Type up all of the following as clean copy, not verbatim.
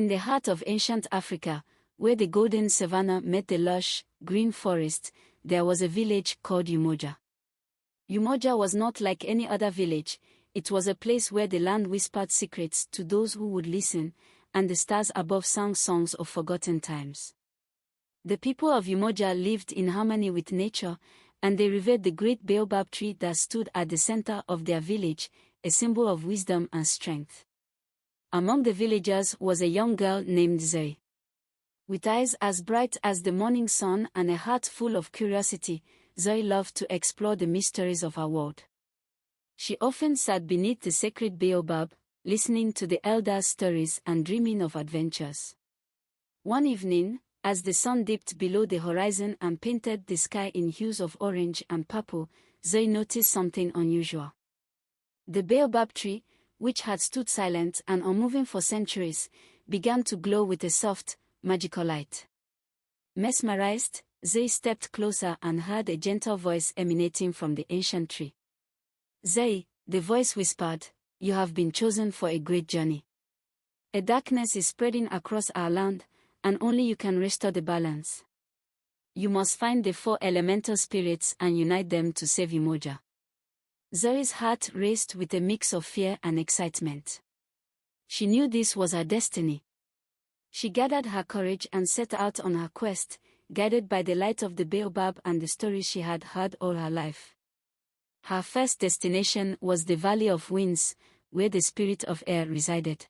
In the heart of ancient Africa, where the golden savanna met the lush, green forest, there was a village called Umoja. Umoja was not like any other village. It was a place where the land whispered secrets to those who would listen, and the stars above sang songs of forgotten times. The people of Umoja lived in harmony with nature, and they revered the great baobab tree that stood at the center of their village, a symbol of wisdom and strength. Among the villagers was a young girl named Zoe. With eyes as bright as the morning sun and a heart full of curiosity, Zoe loved to explore the mysteries of our world. She often sat beneath the sacred baobab, listening to the elders' stories and dreaming of adventures. One evening, as the sun dipped below the horizon and painted the sky in hues of orange and purple, Zoe noticed something unusual. The baobab tree, which had stood silent and unmoving for centuries, began to glow with a soft, magical light. Mesmerized, Zoe stepped closer and heard a gentle voice emanating from the ancient tree. "Zoe," the voice whispered, "you have been chosen for a great journey. A darkness is spreading across our land, and only you can restore the balance. You must find the 4 elemental spirits and unite them to save Umoja." Zoe's heart raced with a mix of fear and excitement. She knew this was her destiny. She gathered her courage and set out on her quest, guided by the light of the baobab and the stories she had heard all her life. Her first destination was the Valley of Winds, where the spirit of air resided.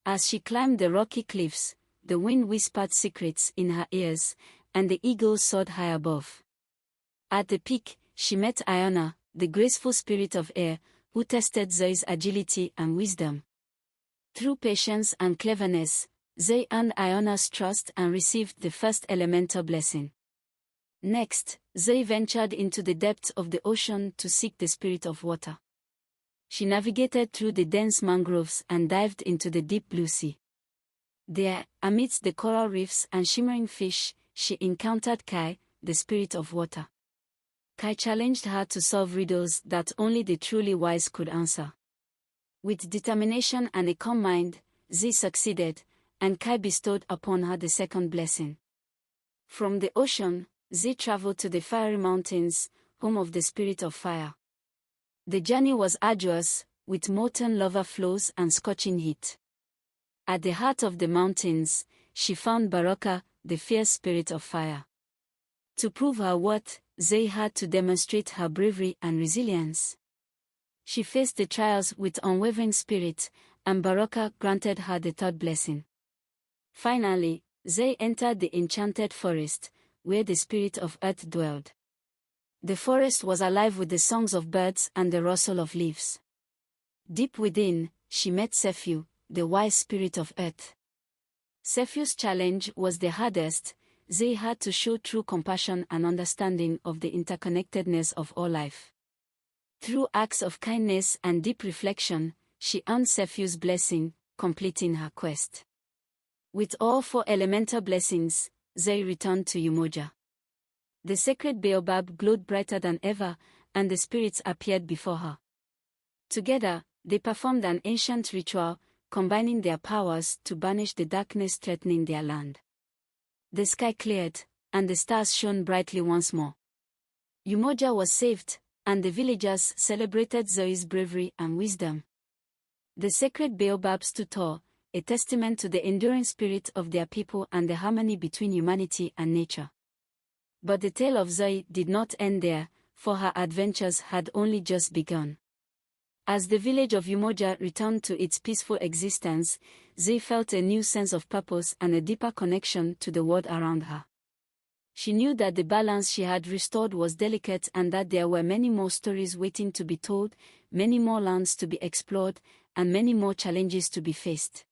As she climbed the rocky cliffs, the wind whispered secrets in her ears, and the eagles soared high above. At the peak, she met Iona, the graceful spirit of air, who tested Zoe's agility and wisdom. Through patience and cleverness, Zoe earned Iona's trust and received the first elemental blessing. Next, Zoe ventured into the depths of the ocean to seek the spirit of water. She navigated through the dense mangroves and dived into the deep blue sea. There, amidst the coral reefs and shimmering fish, she encountered Kai, the spirit of water. Kai challenged her to solve riddles that only the truly wise could answer. With determination and a calm mind, Zoe succeeded, and Kai bestowed upon her the second blessing. From the ocean, Zoe traveled to the fiery mountains, home of the spirit of fire. The journey was arduous, with molten lava flows and scorching heat. At the heart of the mountains, she found Baraka, the fierce spirit of fire. To prove her worth, Zoe had to demonstrate her bravery and resilience. She faced the trials with unwavering spirit, and Baraka granted her the third blessing. Finally, Zoe entered the enchanted forest, where the spirit of earth dwelled. The forest was alive with the songs of birds and the rustle of leaves. Deep within, she met Sephew, the wise spirit of earth. Sephew's challenge was the hardest. Zoe had to show true compassion and understanding of the interconnectedness of all life. Through acts of kindness and deep reflection, she earned Sephew's blessing, completing her quest. With all 4 elemental blessings, Zoe returned to Umoja. The sacred baobab glowed brighter than ever, and the spirits appeared before her. Together, they performed an ancient ritual, combining their powers to banish the darkness threatening their land. The sky cleared, and the stars shone brightly once more. Umoja was saved, and the villagers celebrated Zoe's bravery and wisdom. The sacred baobab stood tall, a testament to the enduring spirit of their people and the harmony between humanity and nature. But the tale of Zoe did not end there, for her adventures had only just begun. As the village of Umoja returned to its peaceful existence, Zoe felt a new sense of purpose and a deeper connection to the world around her. She knew that the balance she had restored was delicate and that there were many more stories waiting to be told, many more lands to be explored, and many more challenges to be faced.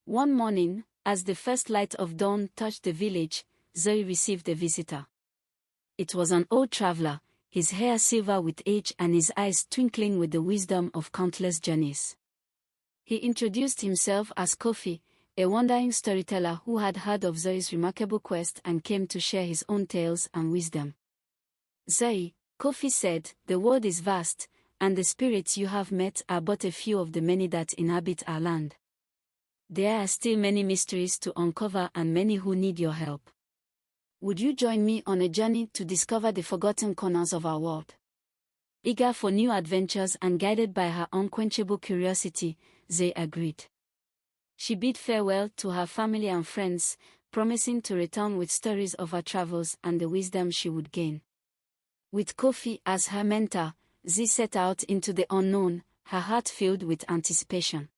One morning, as the first light of dawn touched the village, Zoe received a visitor. It was an old traveler, his hair silver with age and his eyes twinkling with the wisdom of countless journeys. He introduced himself as Kofi, a wandering storyteller who had heard of Zoe's remarkable quest and came to share his own tales and wisdom. "Zoe," Kofi said, "the world is vast, and the spirits you have met are but a few of the many that inhabit our land. There are still many mysteries to uncover and many who need your help. Would you join me on a journey to discover the forgotten corners of our world? Eager for new adventures and guided by her unquenchable curiosity, Zay agreed. She bid farewell to her family and friends, promising to return with stories of her travels and the wisdom she would gain. With Kofi as her mentor, Zay set out into the unknown, her heart filled with anticipation.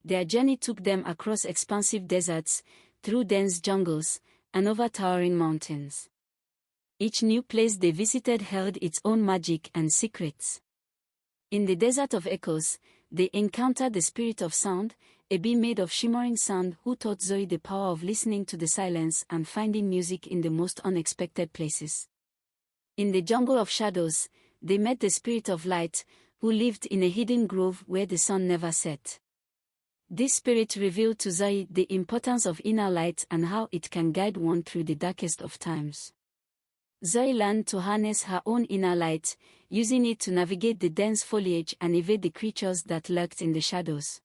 Their journey took them across expansive deserts, through dense jungles, and over towering mountains. Each new place they visited held its own magic and secrets. In the Desert of Echoes, they encountered the Spirit of Sound, a being made of shimmering sand who taught Zoe the power of listening to the silence and finding music in the most unexpected places. In the Jungle of Shadows, they met the Spirit of Light, who lived in a hidden grove where the sun never set. This spirit revealed to Zoe the importance of inner light and how it can guide one through the darkest of times. Zoe learned to harness her own inner light, using it to navigate the dense foliage and evade the creatures that lurked in the shadows.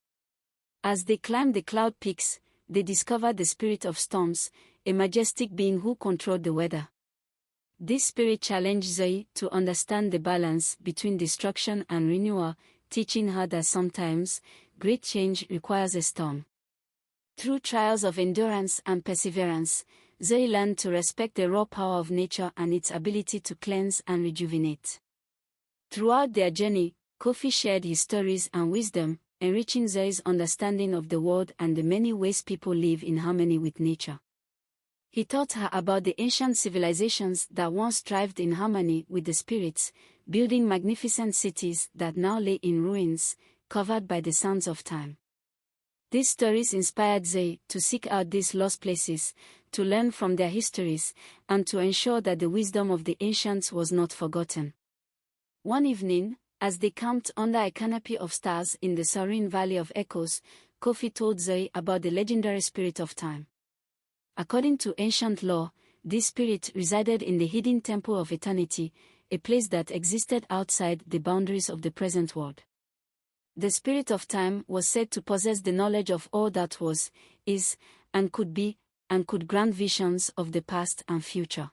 As they climbed the cloud peaks, they discovered the Spirit of Storms, a majestic being who controlled the weather. This spirit challenged Zoe to understand the balance between destruction and renewal, teaching her that sometimes, great change requires a storm. Through trials of endurance and perseverance, Zoe learned to respect the raw power of nature and its ability to cleanse and rejuvenate. Throughout their journey, Kofi shared his stories and wisdom, enriching Zoe's understanding of the world and the many ways people live in harmony with nature. He taught her about the ancient civilizations that once thrived in harmony with the spirits, building magnificent cities that now lay in ruins, covered by the sands of time. These stories inspired Zoe to seek out these lost places, to learn from their histories, and to ensure that the wisdom of the ancients was not forgotten. One evening, as they camped under a canopy of stars in the serene Valley of Echoes, Kofi told Zoe about the legendary Spirit of Time. According to ancient lore, this spirit resided in the hidden Temple of Eternity, a place that existed outside the boundaries of the present world. The Spirit of Time was said to possess the knowledge of all that was, is, and could be, and could grant visions of the past and future.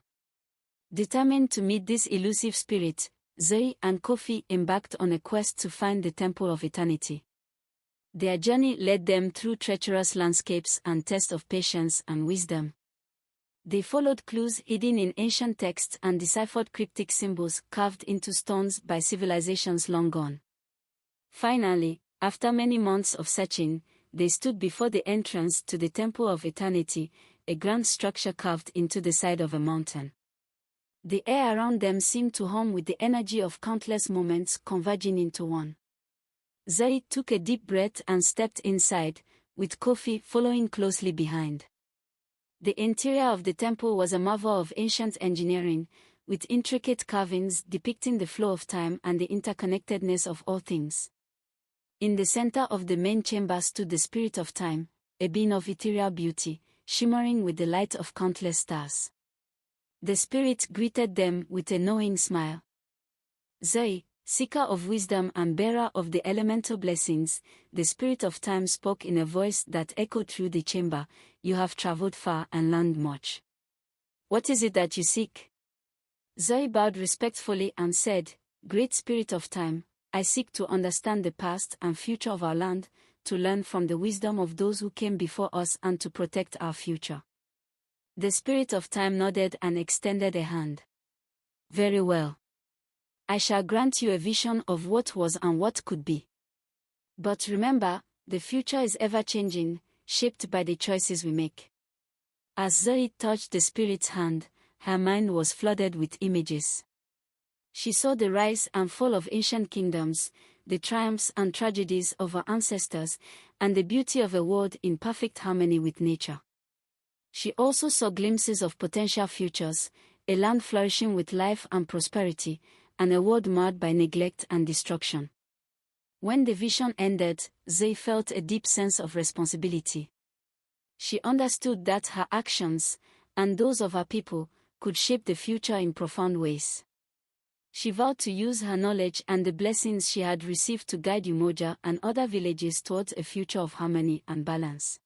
Determined to meet this elusive spirit, Zoe and Kofi embarked on a quest to find the Temple of Eternity. Their journey led them through treacherous landscapes and tests of patience and wisdom. They followed clues hidden in ancient texts and deciphered cryptic symbols carved into stones by civilizations long gone. Finally, after many months of searching, they stood before the entrance to the Temple of Eternity, a grand structure carved into the side of a mountain. The air around them seemed to hum with the energy of countless moments converging into one. Zoe took a deep breath and stepped inside, with Kofi following closely behind. The interior of the temple was a marvel of ancient engineering, with intricate carvings depicting the flow of time and the interconnectedness of all things. In the center of the main chamber stood the Spirit of Time, a being of ethereal beauty, shimmering with the light of countless stars. The spirit greeted them with a knowing smile. Zoe, seeker of wisdom and bearer of the elemental blessings, the Spirit of Time spoke in a voice that echoed through the chamber, "You have traveled far and learned much. What is it that you seek?" Zoe bowed respectfully and said, "Great Spirit of Time, I seek to understand the past and future of our land, to learn from the wisdom of those who came before us and to protect our future." The Spirit of Time nodded and extended a hand. "Very well. I shall grant you a vision of what was and what could be. But remember, the future is ever-changing, shaped by the choices we make." As Zoe touched the Spirit's hand, her mind was flooded with images. She saw the rise and fall of ancient kingdoms, the triumphs and tragedies of our ancestors, and the beauty of a world in perfect harmony with nature. She also saw glimpses of potential futures, a land flourishing with life and prosperity, and a world marred by neglect and destruction. When the vision ended, Zoe felt a deep sense of responsibility. She understood that her actions, and those of her people, could shape the future in profound ways. She vowed to use her knowledge and the blessings she had received to guide Umoja and other villages towards a future of harmony and balance.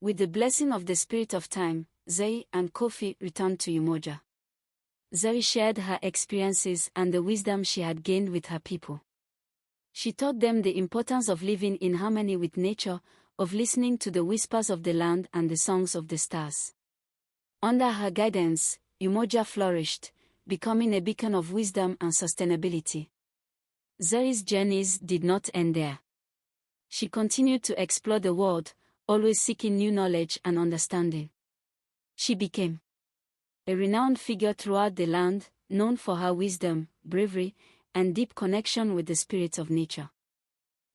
With the blessing of the spirit of time, Zoi and Kofi returned to Umoja. Zoi shared her experiences and the wisdom she had gained with her people. She taught them the importance of living in harmony with nature, of listening to the whispers of the land and the songs of the stars. Under her guidance, Umoja flourished, becoming a beacon of wisdom and sustainability. Zoi's journeys did not end there. She continued to explore the world, always seeking new knowledge and understanding. She became a renowned figure throughout the land, known for her wisdom, bravery, and deep connection with the spirits of nature.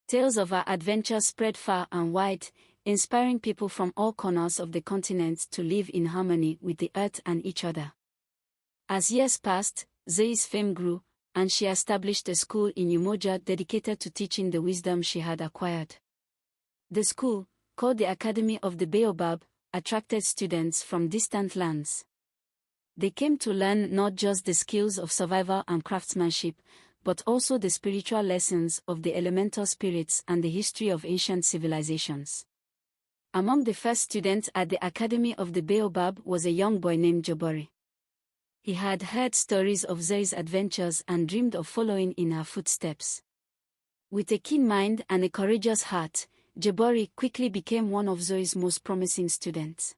Tales of her adventures spread far and wide, inspiring people from all corners of the continent to live in harmony with the earth and each other. As years passed, Zoi's fame grew, and she established a school in Umoja dedicated to teaching the wisdom she had acquired. The school, called the Academy of the Baobab, attracted students from distant lands. They came to learn not just the skills of survival and craftsmanship, but also the spiritual lessons of the elemental spirits and the history of ancient civilizations. Among the first students at the Academy of the Baobab was a young boy named Jabari. He had heard stories of Zoi's adventures and dreamed of following in her footsteps. With a keen mind and a courageous heart, Jabari quickly became one of Zoi's most promising students.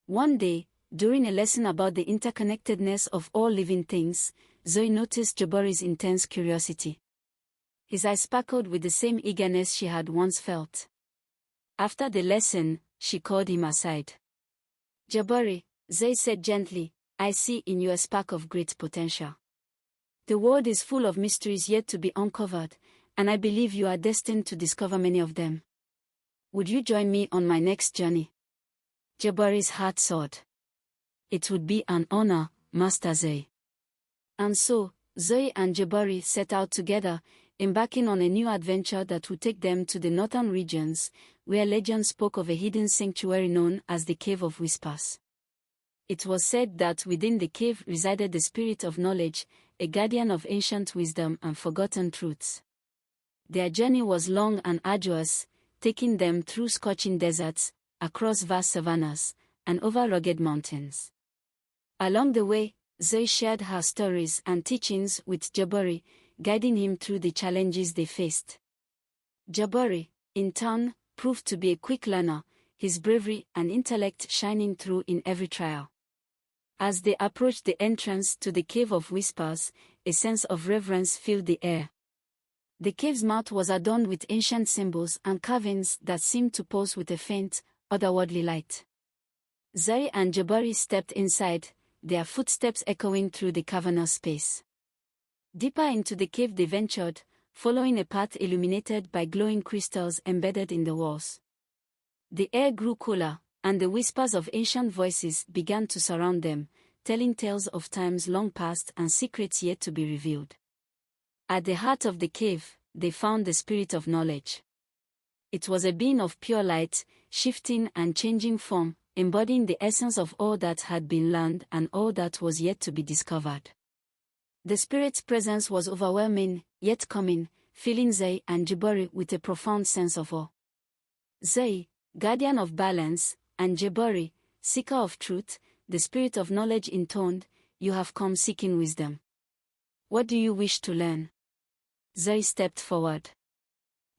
One day, during a lesson about the interconnectedness of all living things, Zoi noticed Jabari's intense curiosity. His eyes sparkled with the same eagerness she had once felt. After the lesson, she called him aside. "Jabari," Zoi said gently, "I see in you a spark of great potential. The world is full of mysteries yet to be uncovered, and I believe you are destined to discover many of them. Would you join me on my next journey?" Jabari's heart soared. "It would be an honor, Master Zoi." And so, Zoi and Jabari set out together, embarking on a new adventure that would take them to the northern regions, where legend spoke of a hidden sanctuary known as the Cave of Whispers. It was said that within the cave resided the spirit of knowledge, a guardian of ancient wisdom and forgotten truths. Their journey was long and arduous, taking them through scorching deserts, across vast savannas, and over rugged mountains. Along the way, Zoi shared her stories and teachings with Jabari, guiding him through the challenges they faced. Jabari, in turn, proved to be a quick learner, his bravery and intellect shining through in every trial. As they approached the entrance to the Cave of Whispers, a sense of reverence filled the air. The cave's mouth was adorned with ancient symbols and carvings that seemed to pulse with a faint, otherworldly light. Zoi and Jabari stepped inside, their footsteps echoing through the cavernous space. Deeper into the cave they ventured, following a path illuminated by glowing crystals embedded in the walls. The air grew cooler, and the whispers of ancient voices began to surround them, telling tales of times long past and secrets yet to be revealed. At the heart of the cave, they found the spirit of knowledge. It was a being of pure light, shifting and changing form, embodying the essence of all that had been learned and all that was yet to be discovered. The spirit's presence was overwhelming, yet calming, filling Zoi and Jabari with a profound sense of awe. Zoi, guardian of balance, and Jabari, seeker of truth, the spirit of knowledge intoned, "You have come seeking wisdom. What do you wish to learn?" Zoi stepped forward.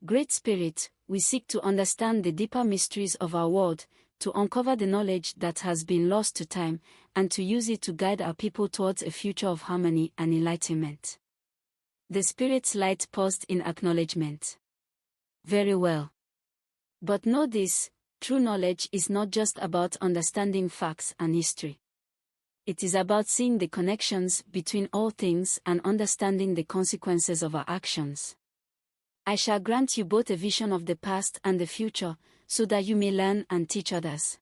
"Great Spirit, we seek to understand the deeper mysteries of our world, to uncover the knowledge that has been lost to time, and to use it to guide our people towards a future of harmony and enlightenment." The spirit's light paused in acknowledgement. "Very well. But know this, true knowledge is not just about understanding facts and history. It is about seeing the connections between all things and understanding the consequences of our actions. I shall grant you both a vision of the past and the future, so that you may learn and teach others."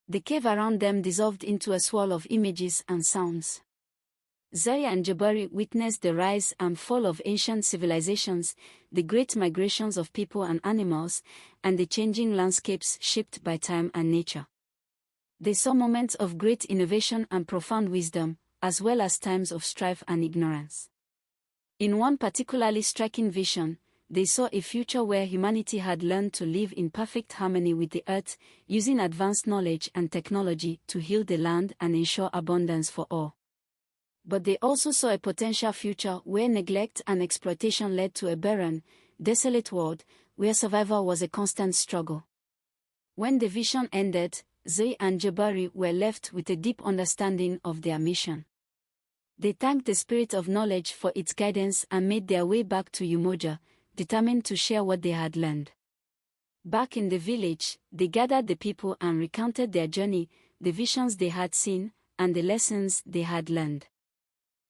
The cave around them dissolved into a swirl of images and sounds. Zoi and Jabari witnessed the rise and fall of ancient civilizations, the great migrations of people and animals, and the changing landscapes shaped by time and nature. They saw moments of great innovation and profound wisdom, as well as times of strife and ignorance. In one particularly striking vision, they saw a future where humanity had learned to live in perfect harmony with the earth, using advanced knowledge and technology to heal the land and ensure abundance for all. But they also saw a potential future where neglect and exploitation led to a barren, desolate world, where survival was a constant struggle. When the vision ended, Zoe and Jabari were left with a deep understanding of their mission. They thanked the Spirit of Knowledge for its guidance and made their way back to Umoja, determined to share what they had learned. Back in the village, they gathered the people and recounted their journey, the visions they had seen, and the lessons they had learned.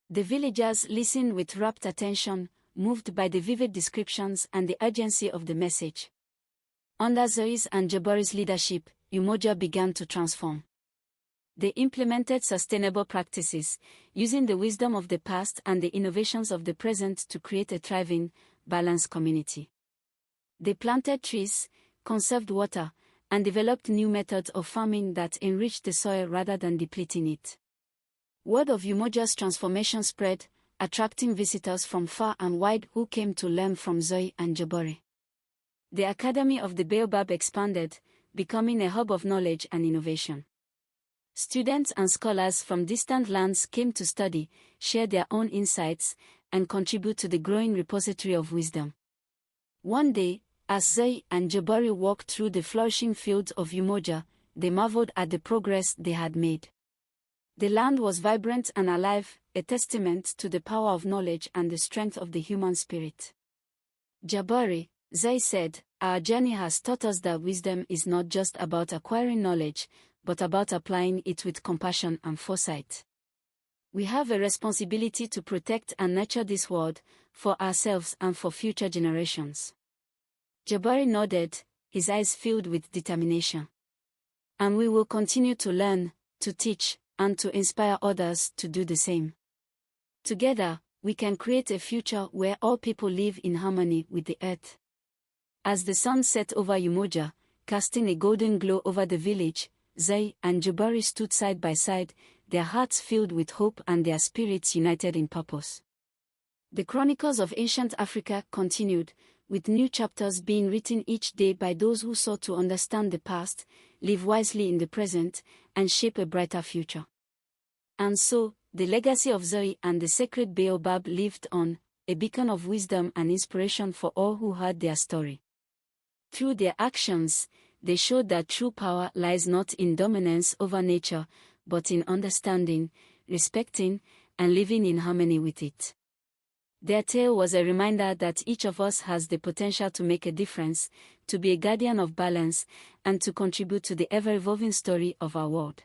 The villagers listened with rapt attention, moved by the vivid descriptions and the urgency of the message. Under Zoe's and Jabari's leadership, Umoja began to transform. They implemented sustainable practices, using the wisdom of the past and the innovations of the present to create a thriving, balanced community. They planted trees, conserved water, and developed new methods of farming that enriched the soil rather than depleting it. Word of Umoja's transformation spread, attracting visitors from far and wide who came to learn from Zoe and Jabari. The Academy of the Baobab expanded, becoming a hub of knowledge and innovation. Students and scholars from distant lands came to study, share their own insights, and contribute to the growing repository of wisdom. One day, as Zoe and Jabari walked through the flourishing fields of Umoja, they marveled at the progress they had made. The land was vibrant and alive, a testament to the power of knowledge and the strength of the human spirit. Jabari, Zoe said, "Our journey has taught us that wisdom is not just about acquiring knowledge, but about applying it with compassion and foresight. We have a responsibility to protect and nurture this world, for ourselves and for future generations." Jabari nodded, his eyes filled with determination. "And we will continue to learn, to teach, and to inspire others to do the same. Together, we can create a future where all people live in harmony with the earth." As the sun set over Umoja, casting a golden glow over the village, Zoe and Jabari stood side by side, their hearts filled with hope and their spirits united in purpose. The chronicles of ancient Africa continued, with new chapters being written each day by those who sought to understand the past, live wisely in the present, and shape a brighter future. And so, the legacy of Zoe and the sacred Baobab lived on, a beacon of wisdom and inspiration for all who heard their story. Through their actions, they showed that true power lies not in dominance over nature, but in understanding, respecting, and living in harmony with it. Their tale was a reminder that each of us has the potential to make a difference, to be a guardian of balance, and to contribute to the ever-evolving story of our world.